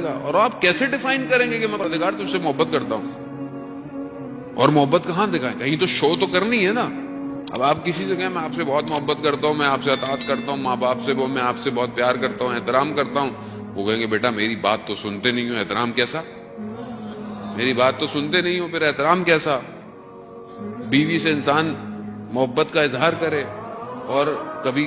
اور آپ کیسے ڈیفائن کریں گے کہ میں پروردگار تجھ سے محبت کرتا ہوں؟ اور محبت کہاں دکھائیں؟ کہیں تو شو تو کرنی ہے نا. اب آپ کسی سے کہیں میں آپ سے بہت محبت کرتا ہوں، میں آپ سے اطاعت کرتا ہوں، ماں باپ سے میں آپ سے بہت پیار کرتا ہوں، احترام کرتا ہوں، وہ کہیں گے بیٹا میری بات تو سنتے نہیں ہو، احترام کیسا؟ میری بات تو سنتے نہیں ہو، پھر احترام کیسا؟ بیوی سے انسان محبت کا اظہار کرے اور کبھی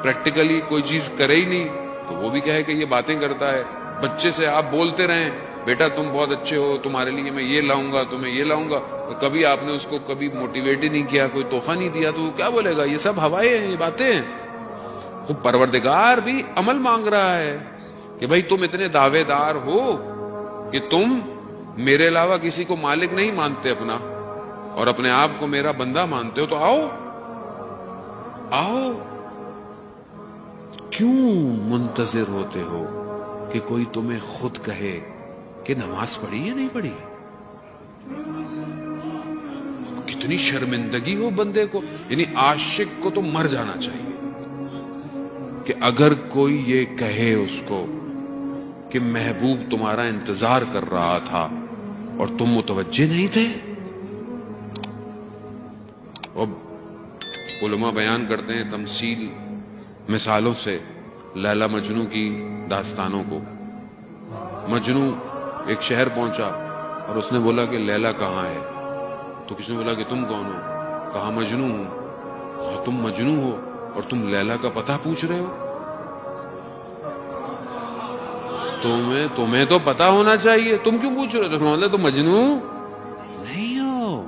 پریکٹیکلی کوئی چیز کرے ہی نہیں تو وہ بھی کہے کہ یہ باتیں کرتا ہے. بچے سے آپ بولتے رہیں بیٹا تم بہت اچھے ہو، تمہارے لیے میں یہ لاؤں گا، تمہیں یہ لاؤں گا، کبھی آپ نے اس کو کبھی موٹیویٹ ہی نہیں کیا، کوئی تحفہ نہیں دیا، تو وہ کیا بولے گا؟ یہ سب ہوائیں ہیں، یہ باتیں ہیں. خود پروردگار بھی عمل مانگ رہا ہے کہ بھائی تم اتنے دعوے دار ہو کہ تم میرے علاوہ کسی کو مالک نہیں مانتے اپنا اور اپنے آپ کو میرا بندہ مانتے ہو، تو آؤ آؤ. کیوں منتظر ہوتے ہو کہ کوئی تمہیں خود کہے کہ نماز پڑھی یا نہیں پڑھی؟ کتنی شرمندگی ہو بندے کو. یعنی عاشق کو تو مر جانا چاہیے کہ اگر کوئی یہ کہے اس کو کہ محبوب تمہارا انتظار کر رہا تھا اور تم متوجہ نہیں تھے. اب علماء بیان کرتے ہیں تمثیل مثالوں سے لیلا مجنو کی داستانوں کو. مجنو ایک شہر پہنچا اور اس نے بولا کہ لیلا کہاں ہے؟ تو کسی نے بولا کہ تم کون ہو؟ کہا مجنو ہوں. کہا تم مجنو ہو اور تم لیلا کا پتہ پوچھ رہے ہو؟ تمہیں تو پتا ہونا چاہیے، تم کیوں پوچھ رہے ہو؟ تو مجنو نہیں ہو.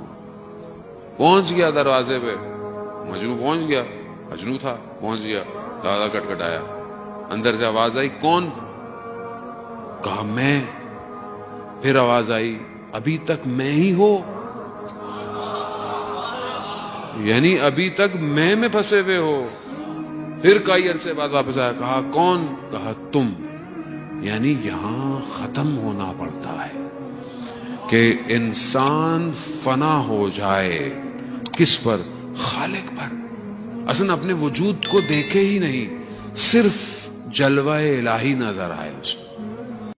پہنچ گیا دروازے پہ، مجنو پہنچ گیا، مجنو تھا، پہنچ گیا، دروازہ کٹکھٹایا، اندر سے آواز آئی کون؟ کہا میں. پھر آواز آئی ابھی تک میں ہی ہو، یعنی ابھی تک میں پھنسے ہوئے ہو. پھر کئی عرصے بعد واپس آیا، کہا کون؟ کہا تم. یعنی یہاں ختم ہونا پڑتا ہے کہ انسان فنا ہو جائے کس پر؟ خالق پر. اصلا اپنے وجود کو دیکھے ہی نہیں، صرف جلوہ الہی نظر آئے اس کو.